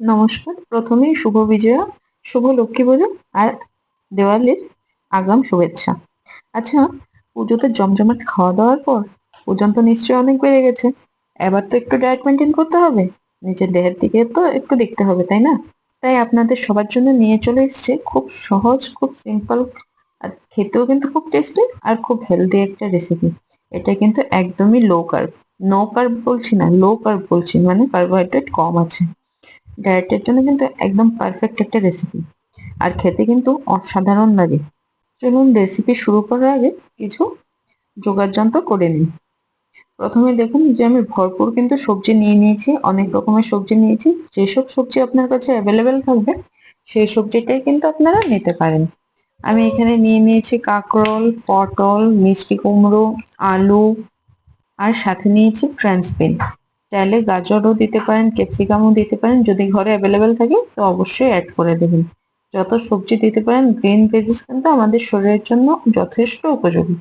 নমস্কার। প্রথমেই শুভ বিজয়া, শুভ লক্ষ্মী পুজো আর দেওয়ালির আগাম শুভেচ্ছা। আচ্ছা, পুজোতে জমজমাট খাওয়া-দাওয়ার পর ওজন তো নিশ্চয়ই অনেক বেড়ে গেছে। এবার তো একটু ডায়েট মেইনটেইন করতে হবে। নিজের দেহের দিকে তো একটু দেখতে হবে, তাই না? তাই আপনাদের সবার জন্য নিয়ে চলে এসেছি খুব সহজ, খুব সিম্পল আর খেতেও কিন্তু খুব টেস্টি আর খুব হেলদি একটা রেসিপি। এটা কিন্তু একদমই লো কার্ব। নো কার্ব বলছি না, লো কার্ব বলছি, মানে কার্বোহাইড্রেট কম আছে। ডায়েটের জন্য কিন্তু একদম পারফেক্ট একটা রেসিপি আর খেতে কিন্তু অসাধারণ লাগে। চলুন রেসিপি শুরু করার আগে কিছু যোগাড়যন্ত্র করে নিই। প্রথমে দেখুন যে আমি ভরপুর কিন্তু সবজি নিয়ে নিয়েছি, অনেক রকমের সবজি নিয়েছি। যেসব সবজি আপনার কাছে অ্যাভেলেবেল থাকবে সেই সবজিটাই কিন্তু আপনারা নিতে পারেন। আমি এখানে নিয়ে নিয়েছি কাঁকরোল, পটল, মিষ্টি কুমড়ো, আলু আর সাথে নিয়েছি ফ্রেঞ্চ বিন। চাইলে গাজরও দিতে পারেন, ক্যাপসিকামও দিতে পারেন, যদি ঘরে অ্যাভেলেবেল থাকে তো অবশ্যই অ্যাড করে দেবেন। যত সবজি দিতে পারেন, গ্রিন ভেজিস কিন্তু আমাদের শরীরের জন্য যথেষ্ট উপযোগী।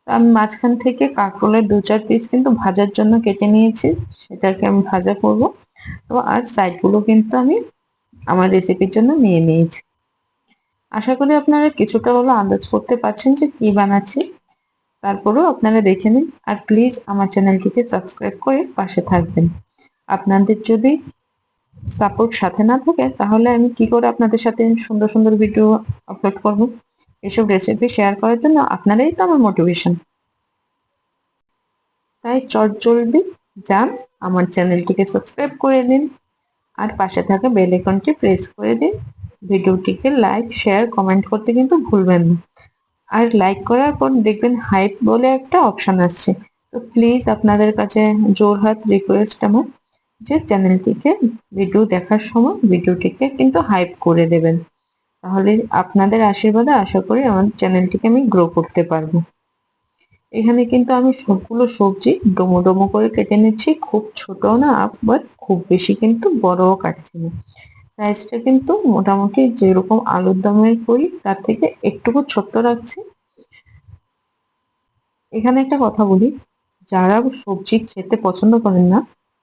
তো আমি মাঝখান থেকে কাঁকরোলের ২-৪ পিস কিন্তু ভাজার জন্য কেটে নিয়েছি, সেটাকে আমি ভাজা করব। তো আর সাইডগুলো কিন্তু আমি আমার রেসিপির জন্য নিয়ে নিয়েছি। আশা করি আপনারা কিছুটা হলেও আন্দাজ করতে পারছেন যে কি বানাচ্ছি। তারপরেও আপনারা দেখে নিন আর প্লিজ আমার চ্যানেলটিকে সাবস্ক্রাইব করে পাশে থাকবেন। আপনাদের যদি সাপোর্ট সাথে না থাকে তাহলে আমি কি করে আপনাদের সাথে সুন্দর সুন্দর ভিডিও আপলোড করব? এসব রেসিপি শেয়ার করার জন্য আপনারাই তো আমার মোটিভেশন। তাই চটজলদি যান, আমার চ্যানেলটিকে সাবস্ক্রাইব করে দিন আর পাশে থাকা বেল আইকনটি প্রেস করে দিন। ভিডিওটিকে লাইক, শেয়ার, কমেন্ট করতে কিন্তু ভুলবেন না। আর লাইক করার পর দেখবেন হাইপ বলে একটা অপশন আসছে। তো প্লিজ আপনাদের কাছে জোরহাত রিকোয়েস্ট আমার যে চ্যানেলটিকে ভিডিও দেখার সময় ভিডিওটিকে কিন্তু হাইপ করে দেবেন। তাহলে আপনাদের আশীর্বাদে আশা করি আমার চ্যানেলটিকে আমি গ্রো করতে পারবো। এখানে কিন্তু আমি সবগুলো সবজি ডোমো ডোমো করে কেটে নিচ্ছি, খুব ছোটও না আবার খুব বেশি কিন্তু বড়ও কাটছি না। সাইজটা কিন্তু মোটামুটি যেরকম আলুর দমের করি তার থেকে একটুকু ছোট্ট রাখছি। এখানে একটা কথা বলি, যারা সবজি খেতে পছন্দ করেন না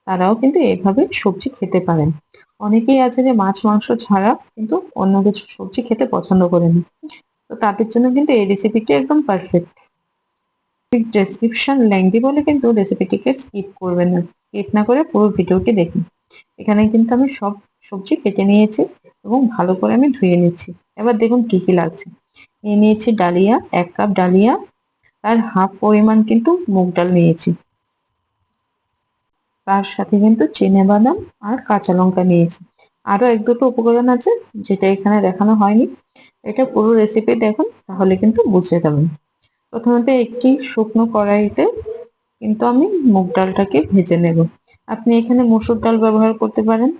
তারাও কিন্তু এভাবে সবজি খেতে পারেন। অনেকেই আছে যে মাছ মাংস ছাড়া কিন্তু অন্য কিছু সবজি খেতে পছন্দ করে না। তো তাদের জন্য কিন্তু এই রেসিপিটি একদম পারফেক্ট। ডেসক্রিপশন লেংথি বলে কিন্তু রেসিপিটিকে স্কিপ করবেন না, স্কিপ না করে পুরো ভিডিওটি দেখুন। এখানে কিন্তু আমি সব সবজি কেটে নিয়েছি এবং ভালো করে আমি ধুয়ে নিচ্ছি। এবার দেখুন কি কি লাগছে। নিয়ে নিয়েছি ডালিয়া, ১ কাপ ডালিয়া, তার হাফ পরিমাণ কিন্তু মুগ ডাল নিয়েছি। তার সাথে কিন্তু চিনেবাদাম আর কাঁচা লঙ্কা নিয়েছি। আরো ১-২টো উপকরণ আছে যেটা এখানে দেখানো হয়নি। এটা পুরো রেসিপি দেখুন তাহলে কিন্তু বুঝতে পারবেন। প্রথমত একটি শুকনো কড়াইতে কিন্তু আমি মুগ ডালটাকে ভেজে নেব। আপনি এখানে মসুর ডাল ব্যবহার করতে পারেন,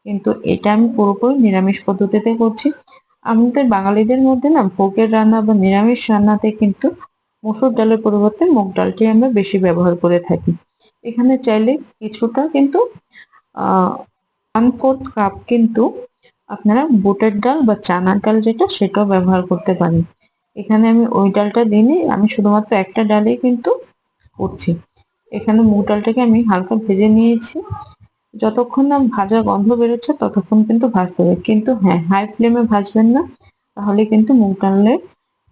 কিন্তু এটা আমি পুরোপুরি নিরামিষ পদ্ধতিতে করছি। আমাদের বাঙালিদের মধ্যে না ভোগের রান্না বা নিরামিষ রান্নাতে কিন্তু মসুর ডালের পরিবর্তে মুগ ডালটি আমরা বেশি ব্যবহার করে থাকি। এখানে চাইলে কিছুটা কিন্তু 1/4 কাপ কিন্তু আপনারা বুটের ডাল বা চানার ডাল যেটা সেটাও ব্যবহার করতে পারেন। এখানে আমি ওই ডালটা দিইনি, আমি শুধুমাত্র একটা ডালেই কিন্তু করছি। এখানে মুগ ডালটাকে আমি হালকা ভেজে নিয়েছি। যতক্ষণ না ভাজা গন্ধ বেরোচ্ছে ততক্ষণ কিন্তু ভাজতে হবে, কিন্তু হ্যাঁ হাই ফ্লেমে ভাজবেন না, তাহলে কিন্তু মুগ ডালে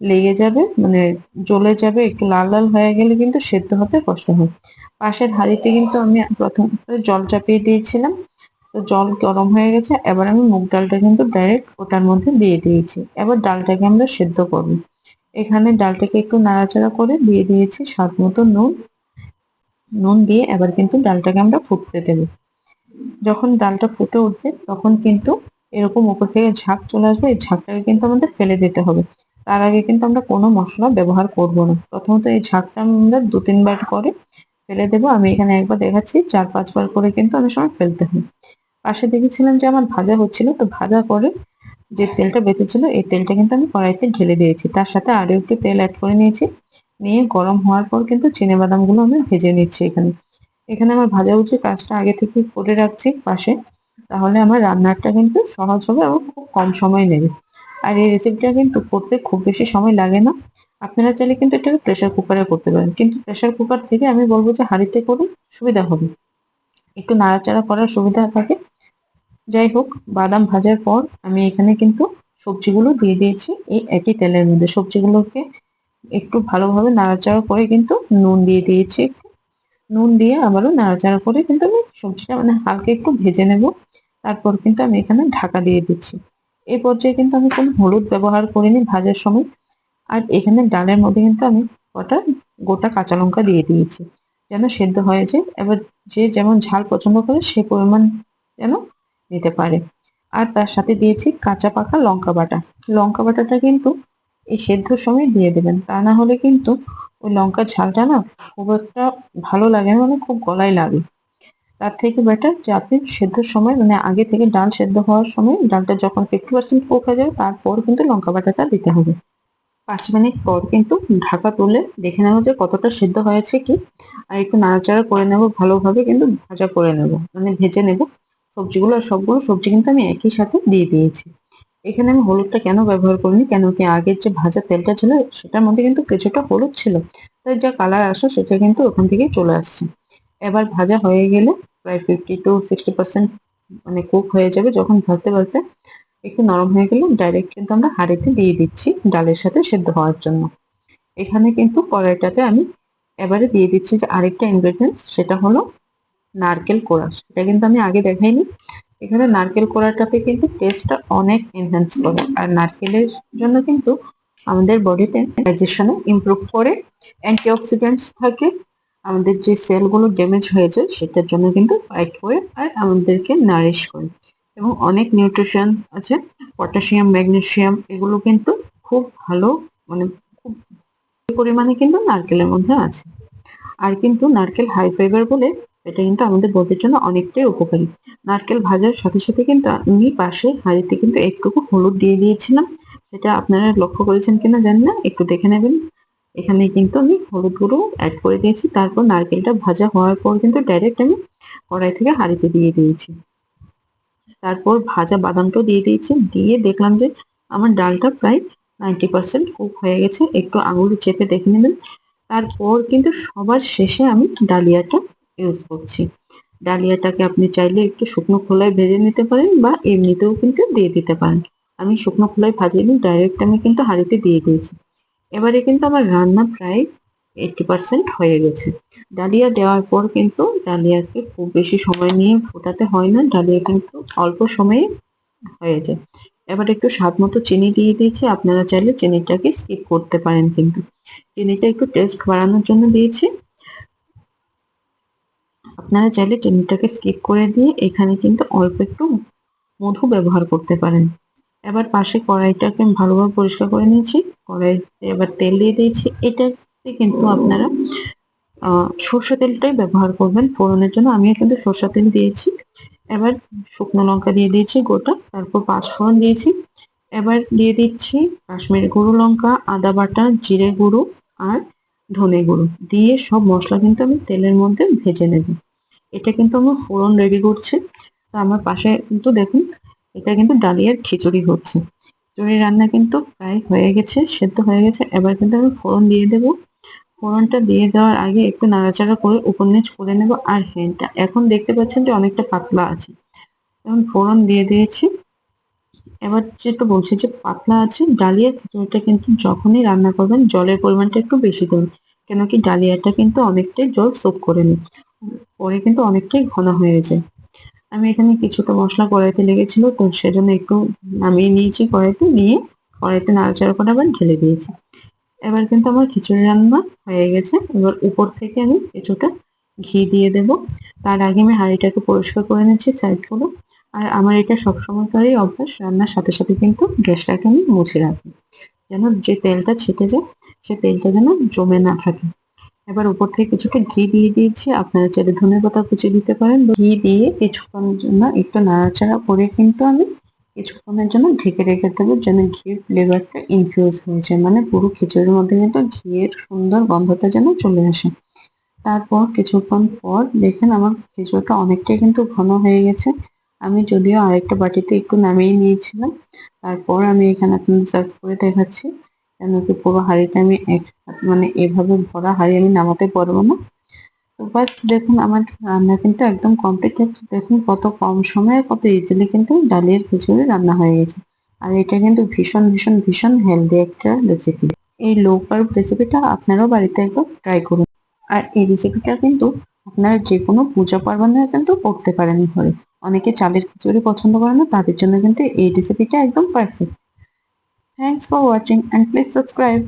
লেগে যাবে, মানে জ্বলে যাবে। একটু লাল লাল হয়ে গেলে কিন্তু সেদ্ধ হতে কষ্ট হয়। পাশের হাঁড়িতে কিন্তু আমি প্রথমে জল চাপিয়ে দিয়েছিলাম। তো জল গরম হয়ে গেছে, এবার আমি মুগ ডালটা কিন্তু ডাইরেক্ট ওটার মধ্যে দিয়ে দিয়েছি। এবার ডালটাকে আমরা সেদ্ধ করবো। এখানে ডালটাকে একটু নাড়াচাড়া করে দিয়ে দিয়েছি স্বাদ মতো নুন। নুন দিয়ে এবার কিন্তু ডালটাকে আমরা ফুটতে দেবো। যখন ডালটা ফুটে উঠবে তখন কিন্তু এরকম উপর থেকে ঝাঁক চলে আসবে, এই ঝাঁকটাকে কিন্তু আমাদের ফেলে দিতে হবে। তার আগে কিন্তু আমরা কোনো মশলা ব্যবহার করব না। প্রথমত এই ঝাঁকটা আমরা ২-৩ বার করে ফেলে দেবো। আমি এখানে একবার দেখাচ্ছি, ৪-৫ বার করে কিন্তু অনেক সময় ফেলতে হয়। পাশে দেখেছিলাম যে আমার ভাজা হচ্ছিল, তো ভাজা করে যে তেলটা বেঁচেছিল এই তেলটা কিন্তু আমি কড়াইতে ঢেলে দিয়েছি। তার সাথে আরো একটু তেল অ্যাড করে নিয়েছি। নিয়ে গরম হওয়ার পর কিন্তু চিনেবাদামগুলো আমি ভেজে নিচ্ছি এখানে। এখানে আমার ভাজাভুজি কাজটা আগে থেকেই করে রাখছি পাশে। তাহলে আমার রান্নাটা কিন্তু সহজ হবে এবং খুব কম সময় নেবে। আর এই রেসিপিটা কিন্তু করতে খুব বেশি সময় লাগে না। আপনারা চাইলে কিন্তু এটাকে প্রেসার কুকারে করতে পারেন। কিন্তু প্রেসার কুকার থেকে আমি বলব যে হাঁড়িতে করে সুবিধা হবে। একটু নাড়াচাড়া করার সুবিধা থাকে। যাই হোক, বাদাম ভাজার পর আমি এখানে কিন্তু সবজিগুলো দিয়ে দিয়েছি এই একই তেলের মধ্যে। সবজিগুলোকে একটু ভালোভাবে নাড়াচাড়া করে কিন্তু নুন দিয়ে দিয়েছি। নুন দিয়ে আবারও নাড়াচাড়া করে কিন্তু আমি সবজিটা মানে হালকা একটু ভেজে নেব। তারপর কিন্তু আমি এখানে ঢাকা দিয়ে দিচ্ছি। এই পর্যায়ে কিন্তু আমি কোনো হলুদ ব্যবহার করিনি ভাজার সময়। আর এখানে ডালের মধ্যে কিন্তু আমি কটা গোটা কাঁচা লঙ্কা দিয়ে দিয়েছি যেন সেদ্ধ হয়ে যায়। এবার যে যেমন ঝাল পছন্দ করে সে পরিমাণ যেন দিতে পারে। আর তার সাথে দিয়েছি কাঁচা পাকা লঙ্কা বাটা। লঙ্কা বাটাটা কিন্তু এই সেদ্ধর সময় দিয়ে দেবেন, তা না হলে কিন্তু ওই লঙ্কার ঝালটা না খুব একটা ভালো লাগে না, মানে খুব গলায় লাগে। তার থেকে বেটার যে আপনি সেদ্ধর সময় মানে আগে থেকে ডাল সেদ্ধ হওয়ার সময় ডালটা যখন 50% কুক হয়ে যাবে তারপর কিন্তু লঙ্কা বাটাটা দিতে হবে। 5 মিনিট পর কিন্তু ঢাকা তুলে দেখে নেবো যে কতটা সিদ্ধ হয়েছে কি। আর একটু নাড়াচাড়া করে নেবো ভালোভাবে, কিন্তু ভাজা করে নেবো মানে ভেজে নেবো সবজিগুলো। আর সবগুলো সবজি কিন্তু আমি একই সাথে দিয়ে দিয়েছি। এখানে আমি হলুদটা কেন ব্যবহার করিনি, কেন কি আগের যে ভাজা তেলটা ছিল সেটার মধ্যে কিন্তু কিছুটা হলুদ ছিল, তাই যা কালার আসে সেটা কিন্তু ওখান থেকেই চলে আসছে। এবার ভাজা হয়ে গেলে প্রায় 50 to 60% মানে কুক হয়ে যাবে। যখন ভাজতে ভাজতে একটু নরম হয়ে গেলে ডাইরেক্ট কিন্তু আমরা হাঁড়িতে দিয়ে দিচ্ছি ডালের সাথে সেদ্ধ হওয়ার জন্য। এখানে কিন্তু কড়াইটাতে আমি এবারে দিয়ে দিচ্ছি যে আরেকটা ইনগ্রেডিয়েন্টস, সেটা হলো নারকেল কোড়া। সেটা কিন্তু আমি আগে দেখাইনি। এখানে নারকেল কোড়াটাতে কিন্তু টেস্টটা অনেক এনহ্যান্স করে। আর নারকেলের জন্য কিন্তু আমাদের বডিতে ডাইজেশনে ইমপ্রুভ করে, অ্যান্টিঅক্সিডেন্টস থাকে, আমাদের যে সেলগুলো ড্যামেজ হয়ে যায় সেটার জন্য কিন্তু ফাইট করে আর আমাদেরকে নারিশ করে। এবং অনেক নিউট্রিশন আছে, পটাশিয়াম, ম্যাগনেসিয়াম, এগুলো কিন্তু খুব ভালো মানে খুব পরিমাণে কিন্তু নারকেলের মধ্যে আছে। আর কিন্তু নারকেল হাই ফাইবার বলে এটা কিন্তু আমাদের বডির জন্য অনেকটাই উপকারী। নারকেল ভাজার সাথে সাথে কিন্তু আমি পাশে হাঁড়িতে কিন্তু একটুকু হলুদ দিয়ে দিয়েছিলাম। সেটা আপনারা লক্ষ্য করেছেন কিনা জানি না, একটু দেখে নেবেন। এখানে কিন্তু আমি হলুদ গুঁড়ো অ্যাড করে দিয়েছি। তারপর নারকেলটা ভাজা হওয়ার পর কিন্তু ডাইরেক্ট আমি কড়াই থেকে হাঁড়িতে দিয়ে দিয়েছি। তারপর ভাজা বাদামটাও দিয়ে দিয়েছি। দিয়ে দেখলাম যে আমার ডালটা প্রায় 90% কুক হয়ে গেছে। একটু আঙুল চেপে দেখে নেবেন। তারপর কিন্তু সবার শেষে আমি ডালিয়াটা ইউজ করছি। ডালিয়াটাকে আপনি চাইলে একটু শুকনো খোলায় ভেজে নিতে পারেন বা এমনিতেও কিন্তু দিয়ে দিতে পারেন। আমি শুকনো খোলায় ভাজিনি, ডাইরেক্ট আমি কিন্তু হাঁড়িতে দিয়ে দিয়েছি। এবারে কিন্তু আমার রান্না প্রায় 80% হয়ে গেছে। ডালিয়া দেওয়ার পর কিন্তু ডালিয়াকে খুব বেশি সময় নিয়ে ফোটাতে হয় না, ডালিয়া কিন্তু অল্প সময়ে হয়ে যায়। এবার একটু স্বাদ মতো চিনি দিয়ে দিয়েছি। আপনারা চাইলে চিনিটাকে স্কিপ করতে পারেন, কিন্তু চিনিটা একটু টেস্ট বাড়ানোর জন্য দিয়েছি। আপনারা চাইলে চিনিটাকে স্কিপ করে দিয়ে এখানে কিন্তু অল্প একটু মধু ব্যবহার করতে পারেন। এবার পাশে কড়াইটাকে আমি ভালোভাবে পরিষ্কার করে নিয়েছি। কড়াইতে এবার তেল দিয়ে দিয়েছি। এটাতে কিন্তু আপনারা সর্ষে তেলটাই ব্যবহার করবেন ফোড়নের জন্য। আমিও কিন্তু সর্ষে তেল দিয়েছি। এবার শুকনো লঙ্কা দিয়ে দিয়েছি গোটা, তারপর পাঁচফোড়ন দিয়েছি। এবার দিয়ে দিচ্ছি কাশ্মীরি গুঁড়ো লঙ্কা, আদা বাটা, জিরে গুঁড়ো আর ধনে গুঁড়ো দিয়ে সব মশলা কিন্তু আমি তেলের মধ্যে ভেজে নেব। এটা কিন্তু আমার ফোড়ন রেডি করছে। তো আমার পাশে কিন্তু দেখুন এটা কিন্তু ডালিয়ার খিচুড়ি হচ্ছে। খিচুড়ি রান্না কিন্তু প্রায় হয়ে গেছে, সেদ্ধ হয়ে গেছে। এবার কিন্তু আমি ফোড়ন দিয়ে দেবো। ফোড়নটা দিয়ে দেওয়ার আগে একটু নাড়াচাড়া করে উপর নিচ করে নেব। আর হ্যাঁ, এখন দেখতে পাচ্ছেন যে অনেকটা পাতলা আছে। এখন ফোড়ন দিয়ে দিয়েছি। এবার যেটা বলছি যে পাতলা আছে, ডালিয়ার খিচুড়িটা কিন্তু যখনই রান্না করবেন জলের পরিমাণটা একটু বেশি দেবেন। কেন কি ডালিয়াটা কিন্তু অনেকটাই জল সোক করে নেয়, পরে কিন্তু অনেকটাই ঘন হয়ে যায়। আমি এখানে কিছুটা মশলা কড়াইতে লেগেছিল, তো সেজন্য একটু নামিয়ে নিয়েছি কড়াইতে, নিয়ে কড়াইতে নাড়াচাড়া করে আবার ঢেলে দিয়েছি। এবার কিন্তু আমার খিচুড়ি রান্না হয়ে গেছে। এবার উপর থেকে আমি কিছুটা ঘি দিয়ে দেব। তার আগে আমি হাঁড়িটাকে পরিষ্কার করে নিচ্ছি সাইডগুলো। আর আমার এটা সবসময়কারই অভ্যাস, রান্নার সাথে সাথে কিন্তু গ্যাসটাকে আমি মুছে রাখি, যেন যে তেলটা ছেটে যায় সে তেলটা যেন জমে না থাকে। এবার উপর থেকে কিছুটা ঘি দিয়ে দিয়েছি। আপনারা চাইলে ধনেপাতা কুচি দিতে পারেন। ঘি দিয়ে কিছুক্ষণের জন্য একটু নাড়াচাড়া করে কিন্তু আমি কিছুক্ষণের জন্য ঢেকে রেখে দেবো, যেন ঘিয়ের ফ্লেভারটা ইনফিউজ হয়ে যায়, মানে পুরো খিচুড়ির মধ্যে কিন্তু ঘিয়ের সুন্দর গন্ধটা যেন চলে আসে। তারপর কিছুক্ষণ পর দেখেন আমার খিচুড়িটা অনেকটাই কিন্তু ঘন হয়ে গেছে। আমি যদিও আরেকটা বাটিতে একটু নামিয়ে নিয়েছিলাম, তারপর আমি এখানে আপনাদের সার্ভ করে দেখাচ্ছি। কেন কি পুরো হাঁড়িটা আমি এক মানে এভাবে ভরা হাঁড়ি আমি নামাতে পারবো না। তো বাস দেখুন আমার রান্না কিন্তু একদম কমপ্লিট। দেখুন কত কম সময়ে কত ইজিলি কিন্তু ডালিয়ার খিচুড়ি রান্না হয়ে গেছে। আর এটা কিন্তু ভীষণ ভীষণ ভীষণ হেলদি একটা রেসিপি। এই লো কার্ব রেসিপিটা আপনারাও বাড়িতে একবার ট্রাই করুন। আর এই রেসিপিটা কিন্তু আপনারা যে কোনো পূজা পার্বণে কিন্তু করতে পারেন ঘরে। অনেকে চালের খিচুড়ি পছন্দ করে না, তাদের জন্য কিন্তু এই রেসিপিটা একদম perfect. Thanks for watching and please subscribe.